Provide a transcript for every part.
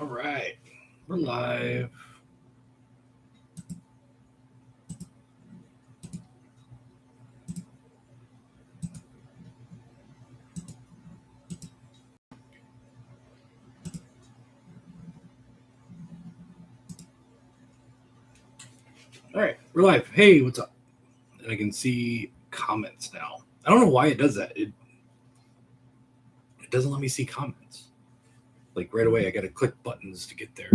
All right, we're live. All right, we're live. Hey, what's up? And I can see comments now. I don't know why it does that. It doesn't let me see comments. Like right away, I got to click buttons to get there.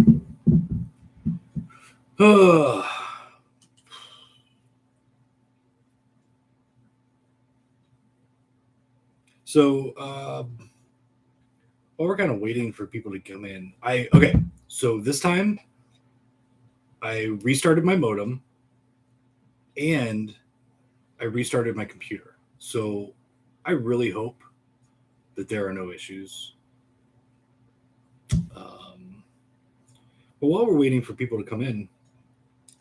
So, while we're kind of waiting for people to come in, okay. So this time, I restarted my modem and I restarted my computer. So, I really hope that there are no issues. But while we're waiting for people to come in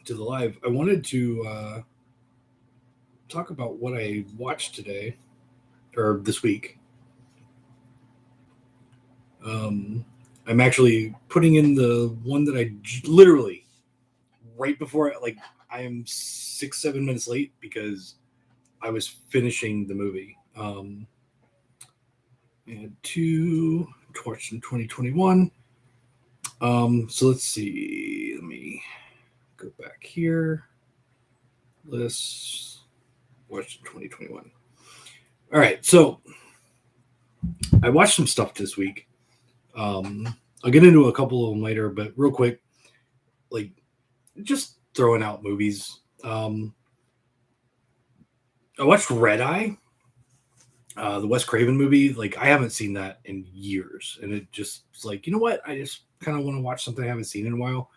to the live, I wanted to talk about what I watched today or this week. Um, I'm actually putting in the one that literally right before I am 6-7 minutes late because I was finishing the movie. And two watched in 2021. So let's see. Let me go back here. Lists watched in 2021. All right, so I watched some stuff this week. I'll get into a couple of them later, but real quick, like just throwing out movies. I watched Red Eye, the Wes Craven movie. Like I haven't seen that in years, and it just was like, you know what? I just kind of want to watch something I haven't seen in a while.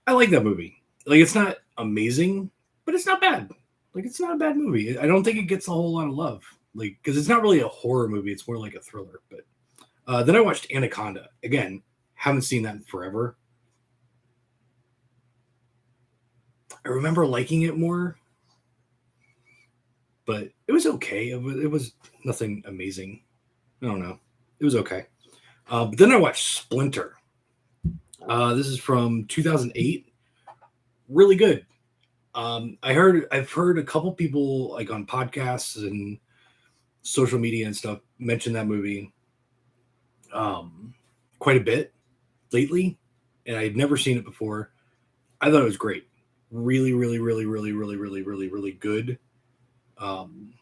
I like that movie. Like it's not amazing, but it's not bad. Like it's not a bad movie. I don't think it gets a whole lot of love. Like because it's not really a horror movie. It's more like a thriller. But then I watched Anaconda again. Haven't seen that in forever. I remember liking it more, but it was okay. It was nothing amazing. I don't know. It was okay. But then I watched Splinter. This is from 2008. Really good. I've heard a couple people like on podcasts and social media and stuff mention that movie quite a bit lately, and I'd never seen it before. I thought it was great. Really, really, really, really, really, really, really, really good. Um,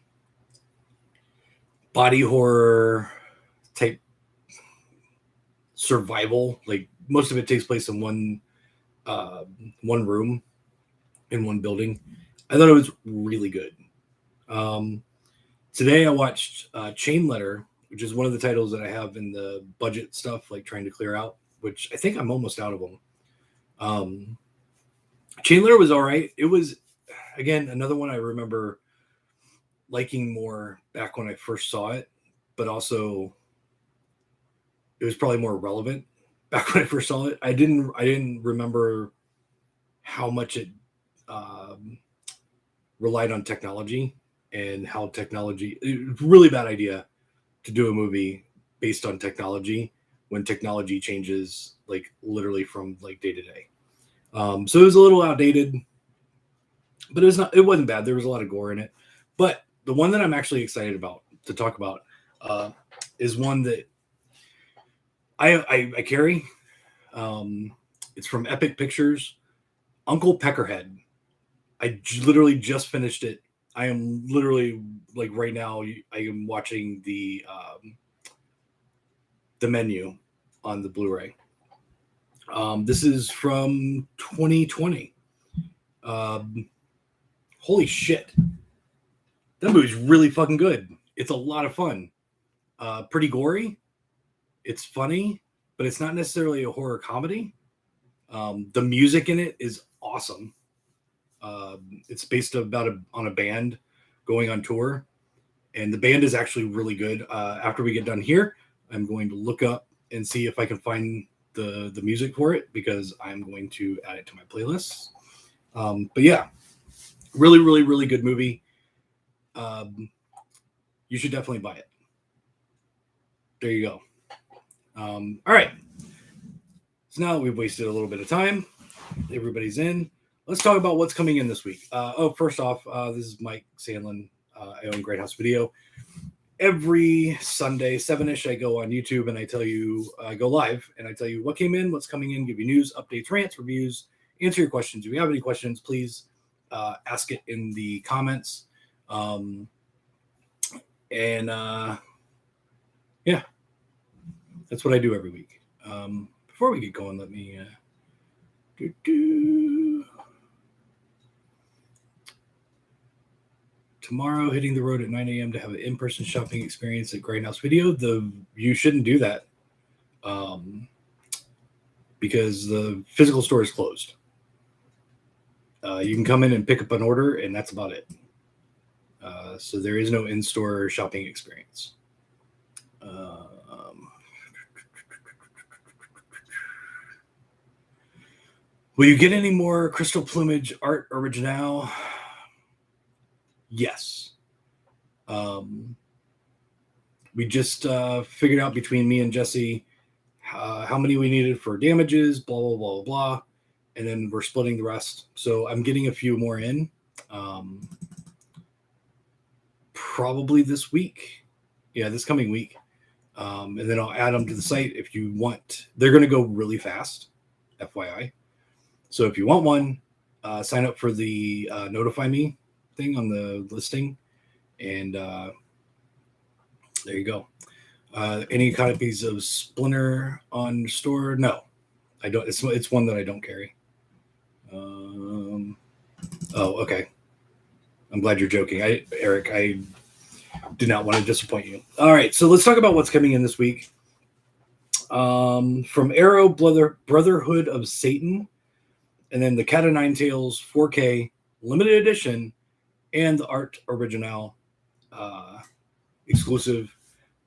Body horror type survival. Like most of it takes place in uh, one room in one building. I thought it was really good. Um, Today I watched Chain Letter, which is one of the titles that I have in the budget stuff, like trying to clear out, which I think I'm almost out of them. Um, Chain Letter was all right. It was, again, another one I remember liking more back when I first saw it, but also it was probably more relevant back when I first saw it. I didn't remember how much it um, relied on technology and how technology. It's a really bad idea to do a movie based on technology when technology changes like literally from like day to day. So it was a little outdated, but it wasn't bad. There was a lot of gore in it. But the one that I'm actually excited about to talk about uh, is one that I carry. Um, it's from Epic Pictures, Uncle Peckerhead. Literally just finished it. I am literally like right now. I am watching the menu on the Blu-ray. This is from 2020. Um, Holy shit, that movie's really fucking good. It's a lot of fun. Pretty gory. It's funny, but it's not necessarily a horror comedy. The music in it is awesome. It's based on a band going on tour, and the band is actually really good. After we get done here, I'm going to look up and see if I can find the music for it because I'm going to add it to my playlist. But yeah, really, really, really good movie. Um, you should definitely buy it. There you go. All right. So now that we've wasted a little bit of time, everybody's in. Let's talk about what's coming in this week. First off, this is Mike Sandlin. I own Grindhouse Video. Every Sunday, 7-ish, I go on YouTube and I tell you, I go live and I tell you what came in, what's coming in, give you news, updates, rants, reviews, answer your questions. If you have any questions, please ask it in the comments. Yeah, that's what I do every week. Before we get going, let me tomorrow hitting the road at 9 a.m. to have an in-person shopping experience at Grindhouse Video. You shouldn't do that because the physical store is closed. You can come in and pick up an order, and that's about it. So there is no in-store shopping experience. Will you get any more Crystal Plumage Art Original? Yes. We just figured out between me and Jesse how many we needed for damages, blah, blah, blah, blah. And then we're splitting the rest. So I'm getting a few more in. Probably this week. Yeah, this coming week. And then I'll add them to the site if you want. They're going to go really fast, FYI. So if you want one, sign up for the notify me thing on the listing. And there you go. Any copies of Splinter on store? No, I don't. It's one that I don't carry. Oh, okay. I'm glad you're joking. Eric, I did not want to disappoint you. All right, so let's talk about what's coming in this week. From Arrow, Brotherhood of Satan, and then the Cat of Nine Tails 4K limited edition, and the Art Original exclusive.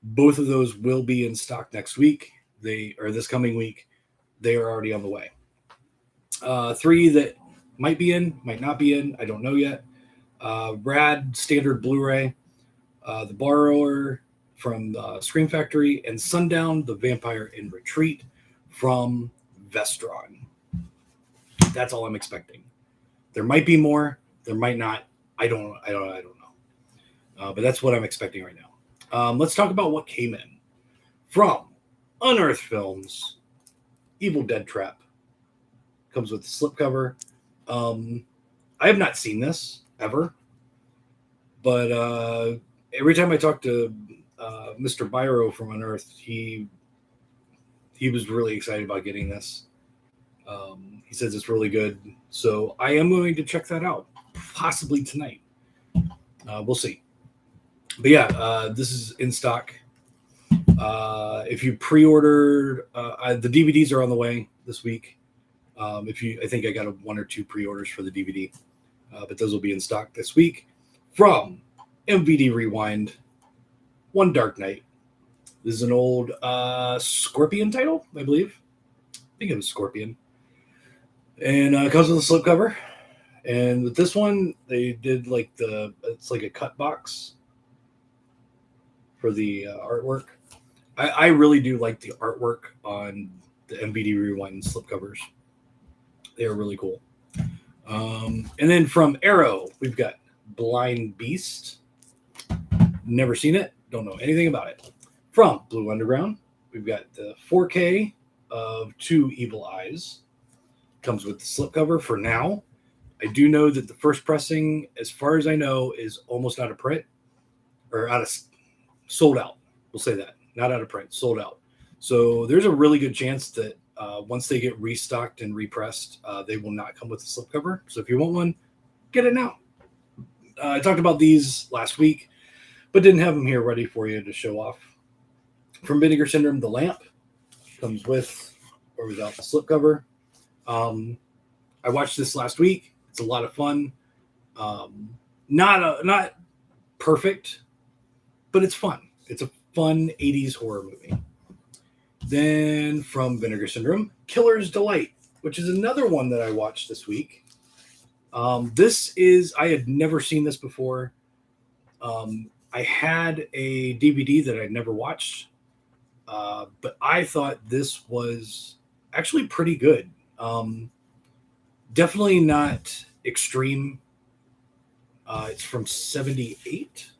Both of those will be in stock next week. This coming week. They are already on the way. 3 that might be in, might not be in. I don't know yet. Rad standard Blu-ray, The Borrower from Scream Factory, and Sundown, the Vampire in Retreat from Vestron. That's all I'm expecting. There might be more. There might not. I don't know. But that's what I'm expecting right now. Let's talk about what came in from Unearthed Films. Evil Dead Trap comes with the slipcover. I have not seen this ever, but every time I talk to Mr. Byro from Unearthed, he was really excited about getting this. He says it's really good, so I am going to check that out, possibly tonight. We'll see. But yeah, this is in stock. If you pre-ordered, the DVDs are on the way this week. I think I got 1 or 2 pre-orders for the DVD, but those will be in stock this week. From MVD Rewind, One Dark Night. This is an old Scorpion title, I believe. I think it was Scorpion. And it comes with a slipcover. And with this one, they did it's like a cut box for the artwork. I really do like the artwork on the MVD Rewind slipcovers. They are really cool. And then from Arrow, we've got Blind Beast. Never seen it. Don't know anything about it. From Blue Underground, we've got the 4K of 2 Evil Eyes. Comes with the slipcover for now. I do know that the first pressing, as far as I know, is almost out of print. Or sold out. We'll say that. Not out of print. Sold out. So there's a really good chance that once they get restocked and repressed, they will not come with a slipcover. So if you want one, get it now. I talked about these last week, but didn't have them here ready for you to show off. From Vinegar Syndrome, the lamp comes with or without the slipcover. I watched this last week. It's a lot of fun. Not perfect, but it's fun. It's a fun 80s horror movie. Then from Vinegar Syndrome, Killer's Delight, which is another one that I watched this week. I had never seen this before. I had a DVD that I'd never watched, but I thought this was actually pretty good. Definitely not extreme. It's from 78.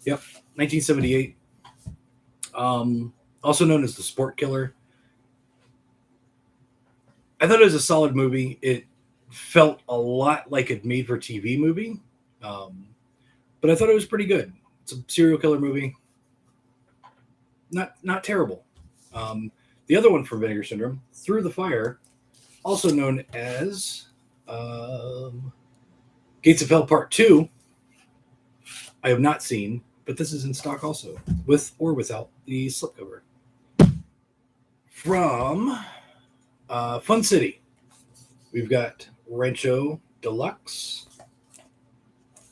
Yep, 1978. Also known as The Sport Killer. I thought it was a solid movie. It felt a lot like a made-for-TV movie, but I thought it was pretty good. It's a serial killer movie. Not terrible. The other one from Vinegar Syndrome, Through the Fire, also known as Gates of Hell Part 2, I have not seen, but this is in stock also, with or without the slipcover. From Fun City, we've got Rancho Deluxe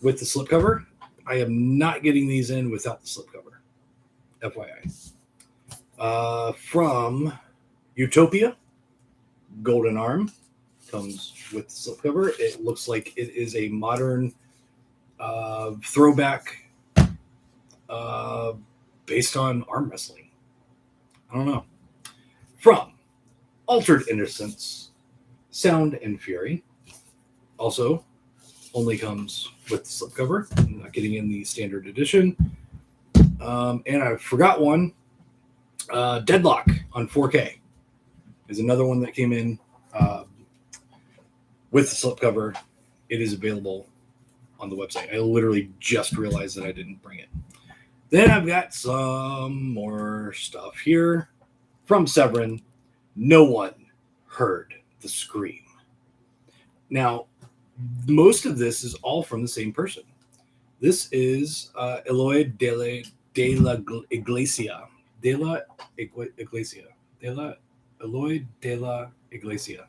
with the slipcover. I am not getting these in without the slipcover, FYI. From Utopia, Golden Arm comes with the slipcover. It looks like it is a modern throwback based on arm wrestling. I don't know. From Altered Innocence, Sound and Fury, also only comes with the slipcover. I'm not getting in the standard edition. And I forgot one. Deadlock on 4K is another one that came in with the slipcover. It is available on the website. I literally just realized that I didn't bring it. Then I've got some more stuff here from Severin. No one heard the scream. Now, most of this is all from the same person. This is Eloy de la Iglesia. Eloy de la Iglesia.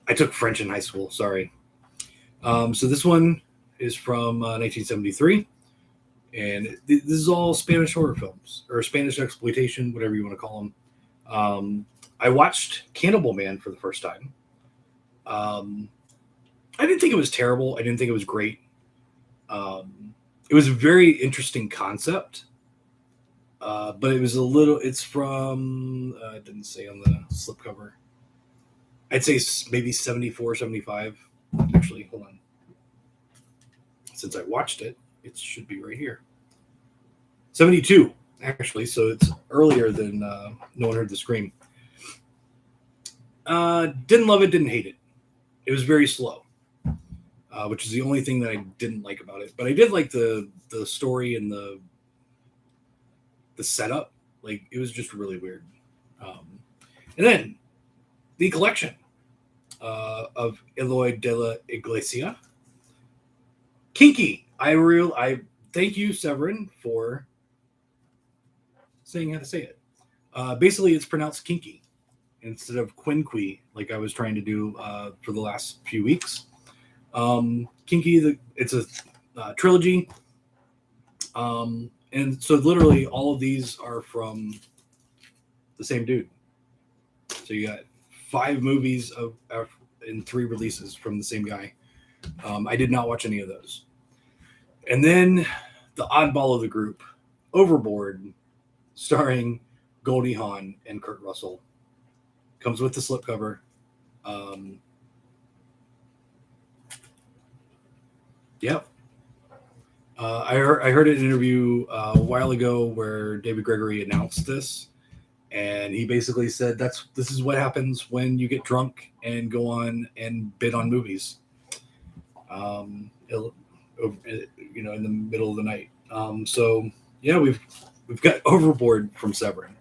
I took French in high school, sorry. So this one is from 1973. And this is all Spanish horror films, or Spanish exploitation, whatever you want to call them. I watched Cannibal Man for the first time. I didn't think it was terrible. I didn't think it was great. It was a very interesting concept. But it was it's from, it didn't say on the slipcover. I'd say maybe 74, 75. Actually, hold on. Since I watched it, it should be right here. 72, actually, so it's earlier than No One Heard the Scream. Didn't love it, didn't hate it. It was very slow, which is the only thing that I didn't like about it. But I did like the story and the setup. Like, it was just really weird. And then the collection of Eloy de la Iglesia. Kinky. I thank you, Severin, for saying how to say it. Basically, it's pronounced kinky instead of quinqui, like I was trying to do for the last few weeks. Kinky, it's a trilogy. And so literally all of these are from the same dude. So you got 5 movies in 3 releases from the same guy. I did not watch any of those. And then the oddball of the group, Overboard, starring Goldie Hawn and Kurt Russell, comes with the slipcover. Yep. I heard an interview a while ago where David Gregory announced this, and he basically said this is what happens when you get drunk and go on and bid on movies. In the middle of the night. So yeah, we've got Overboard from Severin.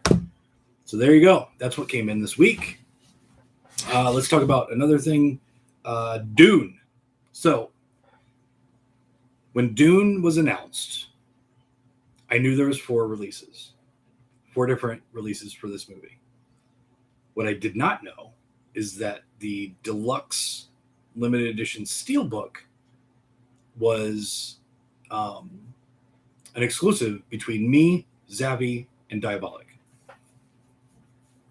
So there you go. That's what came in this week. Let's talk about another thing. Dune. So when Dune was announced, I knew there was 4 releases, 4 different releases for this movie. What I did not know is that the deluxe limited edition Steelbook was an exclusive between me, Zavi, and Diabolic.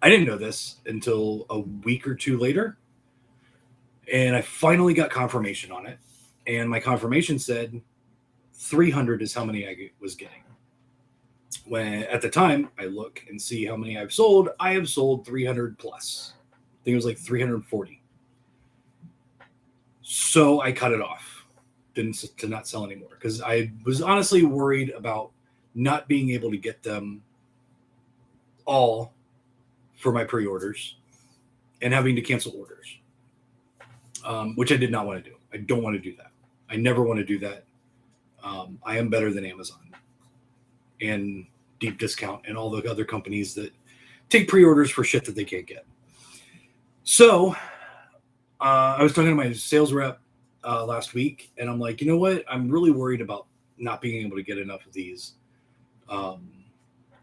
I didn't know this until a week or 2 later, and I finally got confirmation on it. And my confirmation said 300 is how many I was getting. when at the time I look and see how many I've sold, I have sold 300 plus. I think it was like 340. So I cut it off, to not sell anymore, because I was honestly worried about not being able to get them all for my pre-orders and having to cancel orders, which I did not want to do. I don't want to do that. I never want to do that. I am better than Amazon and Deep Discount and all the other companies that take pre-orders for shit that they can't get. So I was talking to my sales rep last week, and I'm like, you know what? I'm really worried about not being able to get enough of these.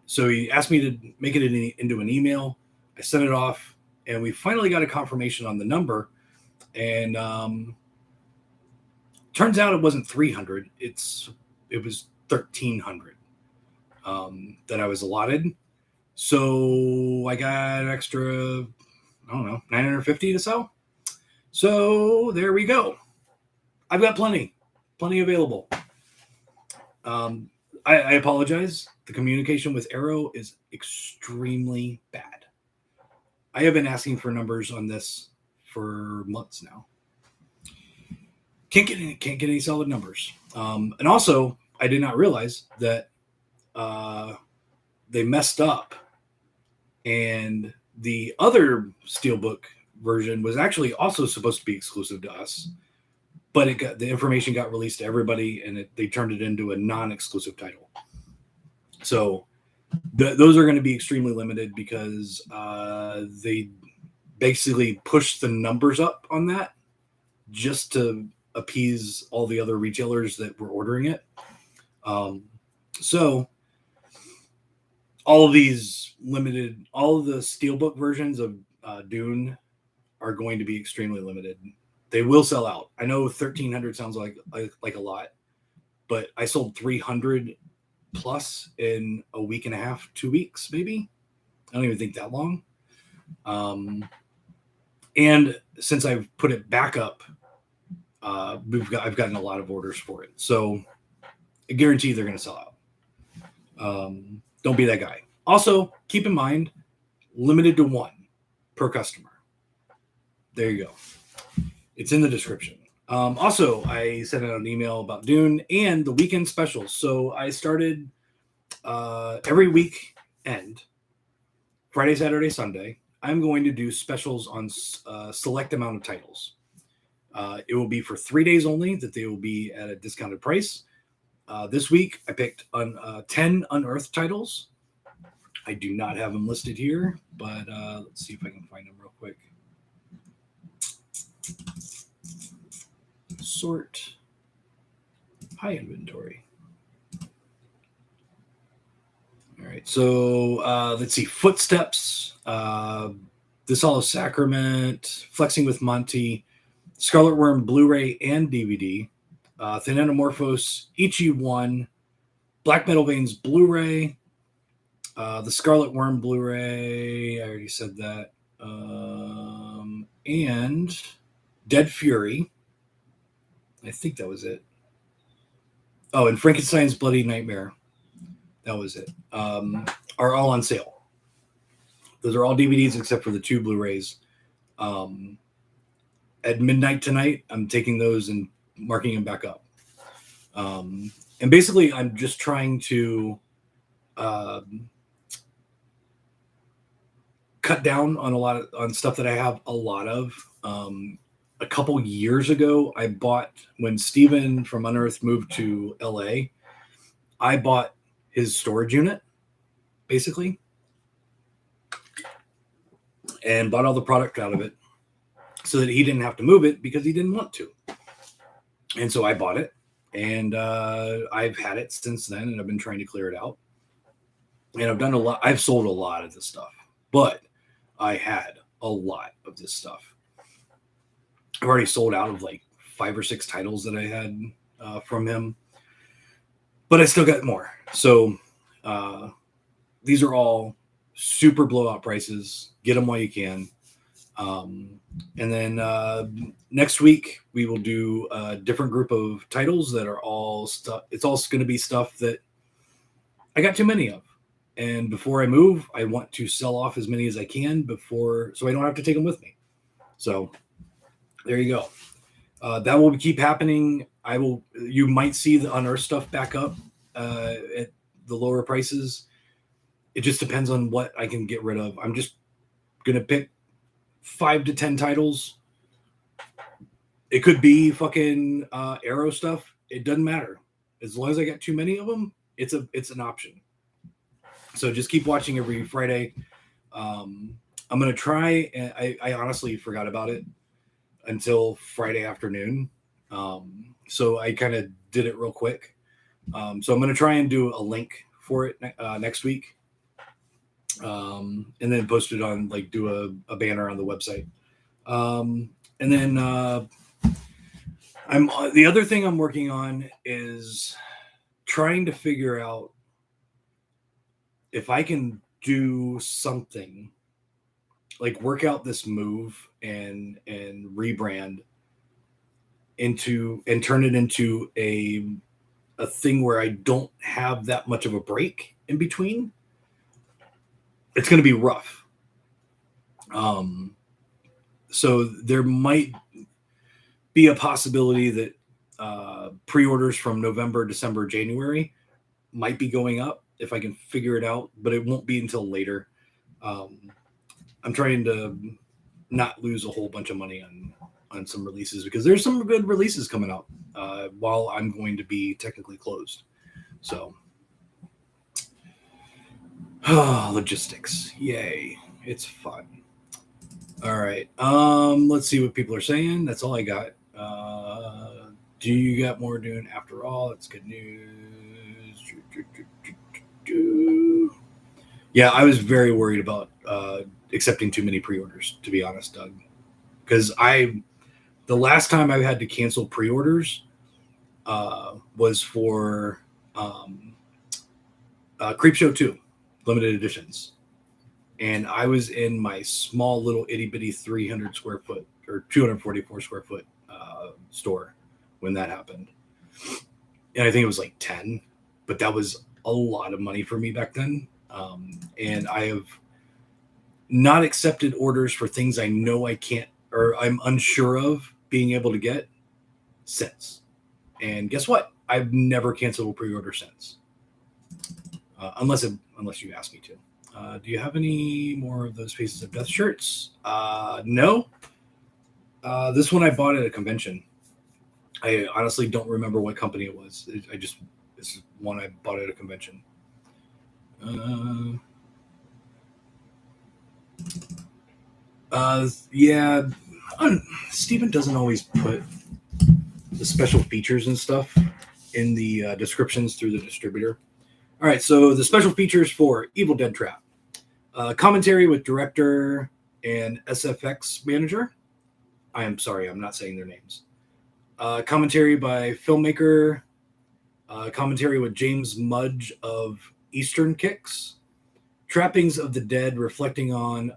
So he asked me to make it into an email. I sent it off, and we finally got a confirmation on the number. And turns out it wasn't 300. It was 1,300 that I was allotted. So I got an extra, I don't know, 950 to sell. So there we go. I've got plenty available. I apologize. The communication with Arrow is extremely bad. I have been asking for numbers on this for months now. Can't get any solid numbers. And also, I did not realize that they messed up, and the other Steelbook version was actually also supposed to be exclusive to us, but the information got released to everybody, and they turned it into a non-exclusive title. So those are going to be extremely limited because they basically pushed the numbers up on that just to appease all the other retailers that were ordering it. So all of the Steelbook versions of Dune are going to be extremely limited. They will sell out. I know 1,300 sounds like a lot, but I sold 300 plus in a week and a half, 2 weeks, maybe. I don't even think that long. And since I've put it back up, I've gotten a lot of orders for it. So I guarantee they're going to sell out. Don't be that guy. Also, keep in mind, limited to one per customer. There you go. It's in the description. Also, I sent out an email about Dune and the weekend specials. So I started every weekend, Friday, Saturday, Sunday, I'm going to do specials on a select amount of titles. It will be for 3 days only that they will be at a discounted price. This week, I picked 10 unearthed titles. I do not have them listed here, but let's see if I can find them real quick. Sort high inventory. All right, so let's see. Footsteps, This Hollow Sacrament, Flexing with Monty, Scarlet Worm Blu-ray and DVD, Thin Anamorphose, Ichi 1, Black Metal Veins Blu-ray, the Scarlet Worm Blu-ray, I already said that, and Dead Fury. I think that was it. Oh, and Frankenstein's Bloody Nightmare. That was it. Are all on sale. Those are all DVDs except for the 2 Blu-rays. At midnight tonight, I'm taking those and marking them back up. And basically, I'm just trying to cut down on stuff that I have a lot of. A couple years ago, I bought, when Steven from Unearthed moved to LA, I bought his storage unit, basically, and bought all the product out of it so that he didn't have to move it because he didn't want to. And so I bought it, and I've had it since then, and I've been trying to clear it out. And I've done a lot. I've sold a lot of this stuff, but I had a lot of this stuff. I've already sold out of like 5 or 6 titles that I had from him, but I still got more. So these are all super blowout prices. Get them while you can. And then next week we will do a different group of titles that are all stuff. It's also going to be stuff that I got too many of. And before I move, I want to sell off as many as I can so I don't have to take them with me. So there you go. That will keep happening. You might see the unearthed stuff back up at the lower prices. It just depends on what I can get rid of. I'm just going to pick 5 to 10 titles. It could be fucking Arrow stuff. It doesn't matter. As long as I get too many of them, it's an option. So just keep watching every Friday. I'm going to try. I honestly forgot about it until Friday afternoon. So I kind of did it real quick. So I'm going to try and do a link for it next week. And then post it on, like, do a banner on the website. And then the other thing I'm working on is trying to figure out if I can do something, like work out this move and rebrand and turn it into a thing where I don't have that much of a break in between. It's going to be rough. So there might be a possibility that pre-orders from November, December, January might be going up if I can figure it out, but it won't be until later. I'm trying to not lose a whole bunch of money on some releases, because there's some good releases coming out while I'm going to be technically closed. So logistics, yay, it's fun. All right, let's see what people are saying. That's all I got. Do you got more doing after all? It's good news. Yeah, I was very worried about accepting too many pre-orders, to be honest, Doug, because the last time I had to cancel pre-orders was for Creepshow 2 limited editions. And I was in my small little itty bitty 300 square foot or 244 square foot store when that happened. And I think it was like 10, but that was a lot of money for me back then. And I have not accepted orders for things I know I can't, or I'm unsure of being able to get since. And guess what? I've never canceled a pre-order since. Unless you ask me to. Do you have any more of those Faces of Death shirts? No. This one I bought at a convention. I honestly don't remember what company it was. This is one I bought at a convention. Yeah. Steven doesn't always put the special features and stuff in the descriptions through the distributor. All right, so the special features for Evil Dead Trap. Commentary with director and SFX manager. I am sorry, I'm not saying their names. Commentary by filmmaker. Commentary with James Mudge of Eastern Kicks. Trappings of the Dead, reflecting on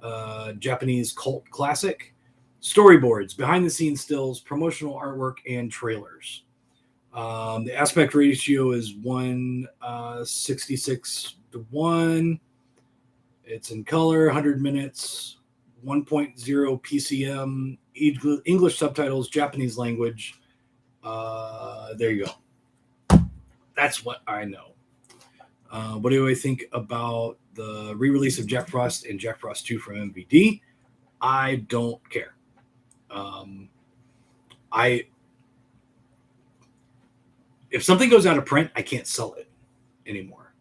Japanese cult classic. Storyboards, behind-the-scenes stills, promotional artwork, and trailers. The aspect ratio is 1:66 to 1. It's in color, 100 minutes, 1.0 PCM, English subtitles, Japanese language. There you go. That's what I know. What do I think about the re-release of Jack Frost and Jack Frost 2 from MVD? I don't care. If something goes out of print, I can't sell it anymore.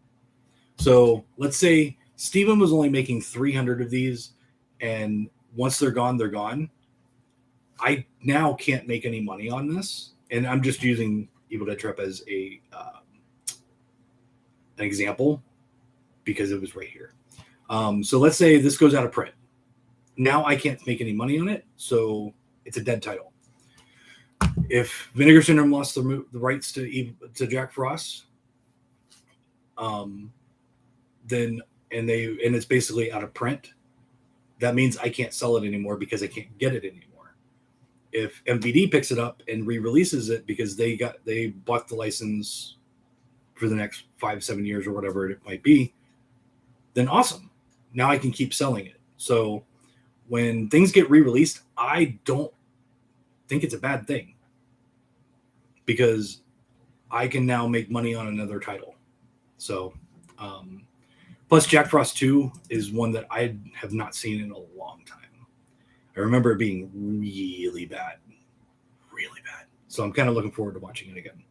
So let's say Steven was only making 300 of these, and once they're gone, they're gone. I now can't make any money on this, and I'm just using Evil Dead Trap as an example because it was right here. So let's say this goes out of print. Now I can't make any money on it, so it's a dead title. If Vinegar Syndrome lost the rights to Jack Frost, then and it's basically out of print, that means I can't sell it anymore because I can't get it anymore. If MVD picks it up and re-releases it because they bought the license for the next 5-7 years or whatever it might be, then awesome. Now I can keep selling it. So when things get re-released, I don't think it's a bad thing because I can now make money on another title. So, plus Jack Frost 2 is one that I have not seen in a long time. I remember it being really bad. So I'm kind of looking forward to watching it again.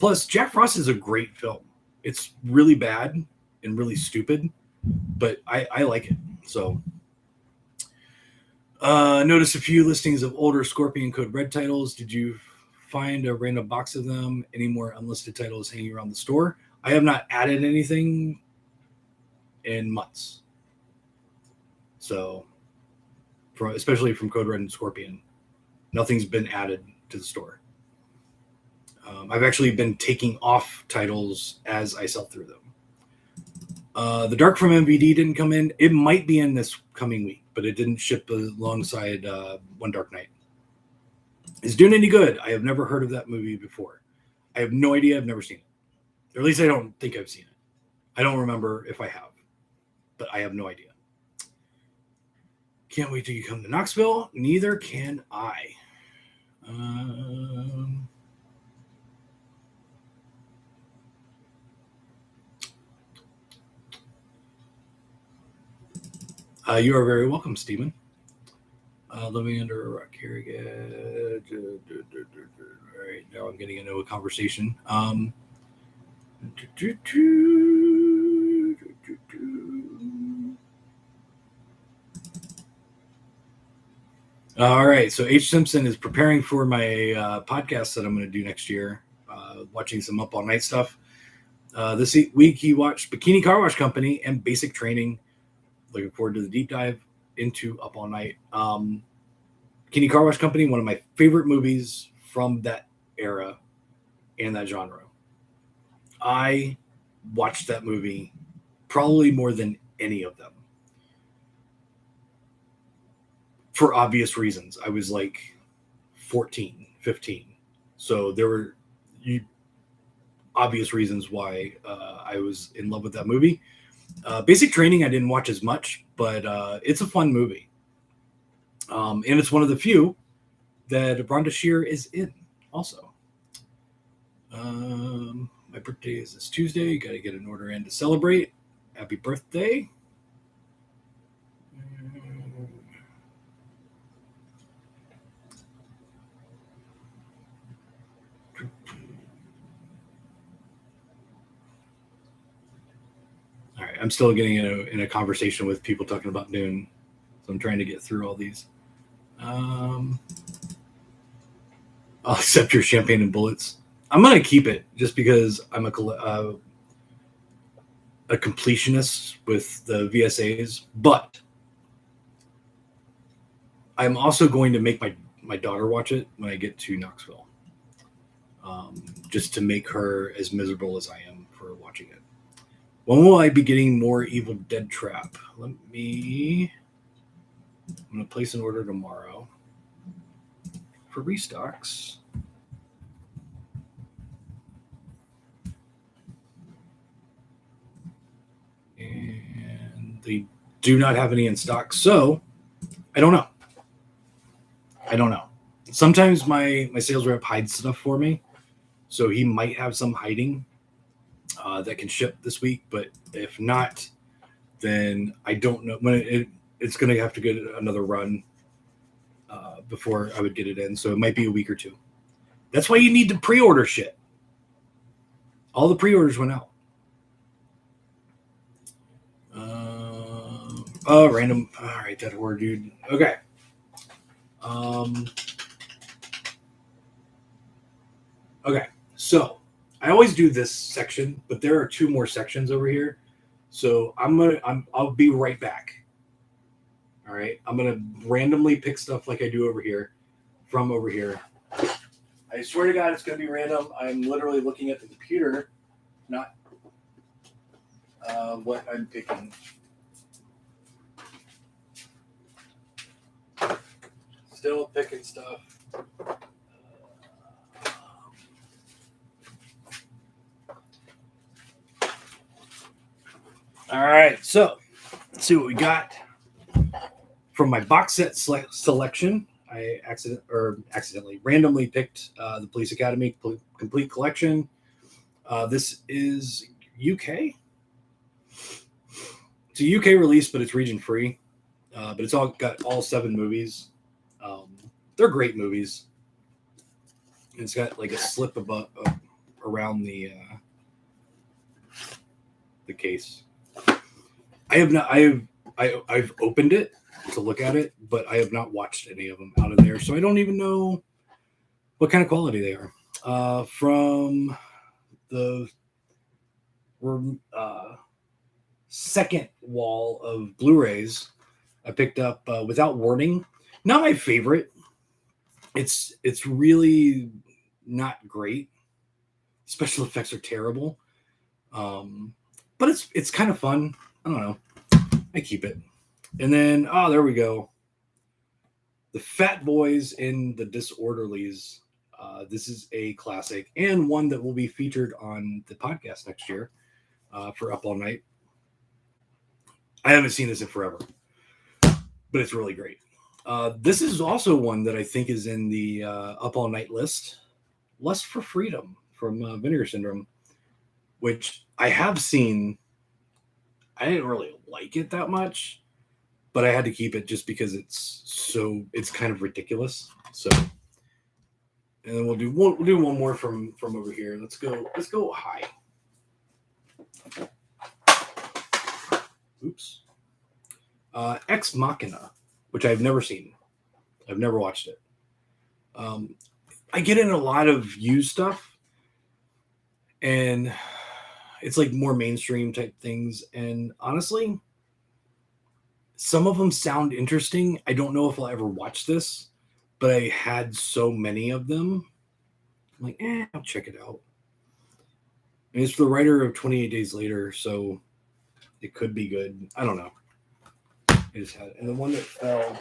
Plus, Jack Frost is a great film. It's really bad and really stupid, but I like it. So, notice a few listings of older Scorpion Code Red titles. Did you find a random box of them? Any more unlisted titles hanging around the store? I have not added anything in months. So, especially from Code Red and Scorpion, nothing's been added to the store. I've actually been taking off titles as I sell through them. The Dark from MVD didn't come in. It might be in this coming week, but it didn't ship alongside One Dark Night. Is Dune any good? I have never heard of that movie before. I have no idea. I've never seen it. Or at least I don't think I've seen it. I don't remember if I have, but I have no idea. Can't wait till you come to Knoxville. Neither can I. You are very welcome, Stephen. Living under a rock here again. All right, now I'm getting into a conversation. All right, so H. Simpson is preparing for my podcast that I'm going to do next year, watching some Up All Night stuff. This week he watched Bikini Car Wash Company and Basic Training. Looking forward to the deep dive into Up All Night. Bikini Car Wash Company, one of my favorite movies from that era and that genre. I watched that movie probably more than any of them. For obvious reasons. I was like 14, 15. So there were obvious reasons why I was in love with that movie. Basic Training I didn't watch as much, but it's a fun movie. And it's one of the few that Rhonda Shear is in also. My birthday is this Tuesday. Got to get an order in to celebrate. Happy birthday. All right, I'm still getting in a conversation with people talking about Dune, so I'm trying to get through all these. I'll accept your champagne and bullets. I'm gonna keep it just because I'm a completionist with the VSAs, but I'm also going to make my daughter watch it when I get to Knoxville, just to make her as miserable as I am for watching it. When will I be getting more Evil Dead Trap? I'm going to place an order tomorrow for restocks. And they do not have any in stock, so I don't know. Sometimes my sales rep hides stuff for me, so he might have some hiding that can ship this week, but if not, then I don't know when it's going to have to get another run before I would get it in. So it might be a week or two. That's why you need to pre-order shit. All the pre-orders went out. Random. All right, that word, dude. Okay. Okay. So I always do this section, but there are two more sections over here. So I'll be right back. All right. I'm going to randomly pick stuff like I do over here from over here. I swear to God, it's going to be random. I'm literally looking at the computer, not what I'm picking. Still picking stuff. All right, so let's see what we got from my box set selection. I accidentally randomly picked the Police Academy complete collection. This is UK. It's a UK release, but it's region free. But it's all got all 7 movies. They're great movies. And it's got like a slip around the case. I've opened it to look at it, but I have not watched any of them out of there, so I don't even know what kind of quality they are. From the second wall of Blu-rays, I picked up Without Warning. Not my favorite. It's really not great. Special effects are terrible, but it's kind of fun. I don't know. I keep it. And then there we go. The Fat Boys in the Disorderlies. This is a classic and one that will be featured on the podcast next year for Up All Night. I haven't seen this in forever, but it's really great. This is also one that I think is in the Up All Night list. Lust for Freedom from Vinegar Syndrome, which I have seen. I didn't really like it that much, but I had to keep it just because it's kind of ridiculous. So, and then we'll do one more from over here. Let's go high. Oops. Ex Machina, which I've never seen. I've never watched it. I get in a lot of used stuff, and it's like more mainstream type things. And honestly, some of them sound interesting. I don't know if I'll ever watch this, but I had so many of them. I'm like, I'll check it out. And it's the writer of 28 Days Later, so it could be good. I don't know. I just had it. And the one that fell,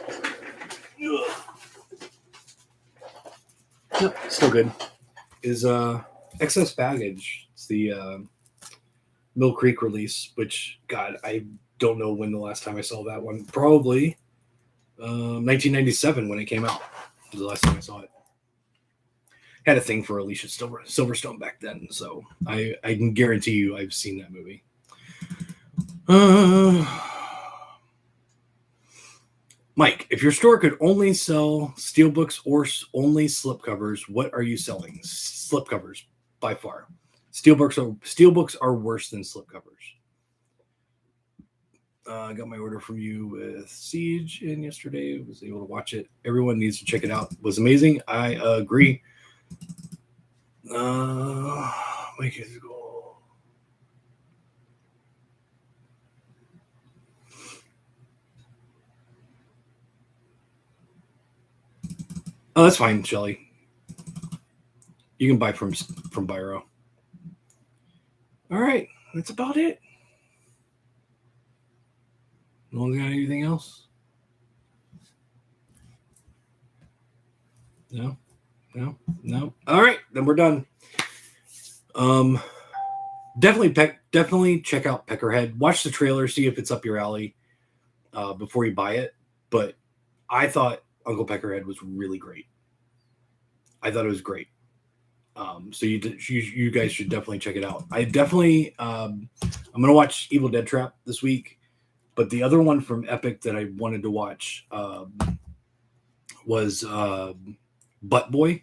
no, still good, is Excess Baggage. It's the Mill Creek release, which, God, I don't know when the last time I saw that one. Probably 1997 when it came out was the last time I saw it. Had a thing for Alicia Silverstone back then, so I can guarantee you I've seen that movie. Mike, if your store could only sell steelbooks or only slipcovers, what are you selling? Slipcovers, by far. Steelbooks are worse than slipcovers. I got my order from you with Siege in yesterday. Was able to watch it. Everyone needs to check it out. It was amazing. I agree. Make it go. Oh, that's fine, Shelly. You can buy from Biro. All right, that's about it. No one's got anything else? No. All right, then we're done. Definitely check out Peckerhead. Watch the trailer, see if it's up your alley before you buy it. But I thought Uncle Peckerhead was really great. I thought it was great. So you guys should definitely check it out. I'm gonna watch Evil Dead Trap this week, but the other one from Epic that I wanted to watch was Butt Boy.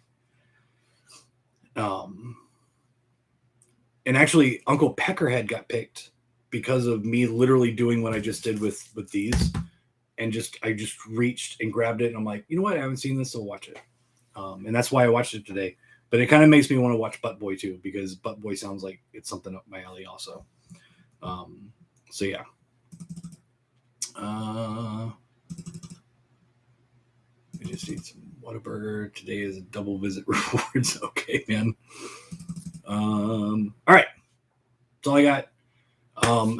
And actually, Uncle Peckerhead got picked because of me literally doing what I just did with these, and I just reached and grabbed it, and I'm like, you know what? I haven't seen this, so I'll watch it. And that's why I watched it today. But it kind of makes me want to watch Butt Boy too, because Butt Boy sounds like it's something up my alley also. So yeah. I just ate some Whataburger. Today is a double visit rewards. Okay, man. All right. That's all I got.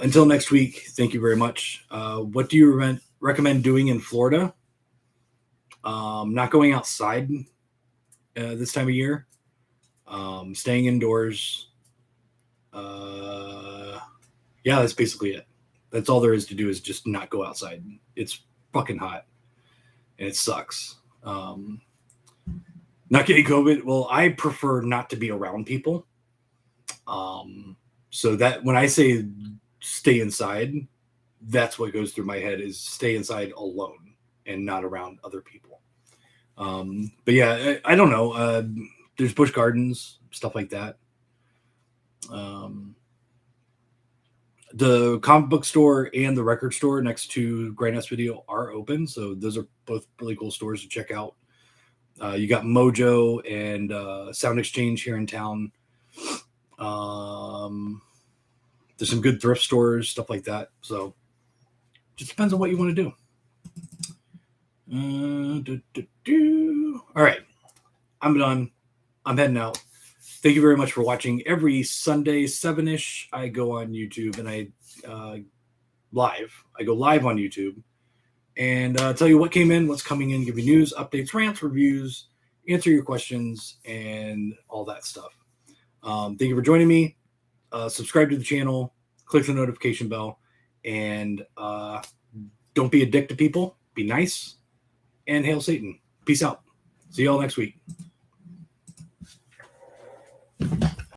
Until next week, thank you very much. What do you recommend doing in Florida? Not going outside this time of year. Staying indoors. Yeah, that's basically it. That's all there is to do, is just not go outside. It's fucking hot and it sucks. Not getting COVID. Well, I prefer not to be around people. So that when I say stay inside, that's what goes through my head, is stay inside alone and not around other people. But yeah, I don't know. There's bush gardens, stuff like that. The comic book store and the record store next to Grindhouse Video are open. So those are both really cool stores to check out. You got Mojo and Sound Exchange here in town. There's some good thrift stores, stuff like that. So just depends on what you want to do. All right. I'm done. I'm heading out. Thank you very much for watching. Every Sunday, 7-ish, I go on YouTube and I go live on YouTube and tell you what came in, what's coming in, give you news, updates, rants, reviews, answer your questions, and all that stuff. Thank you for joining me. Subscribe to the channel, click the notification bell, and don't be a dick to people. Be nice, and hail Satan. Peace out. See y'all next week.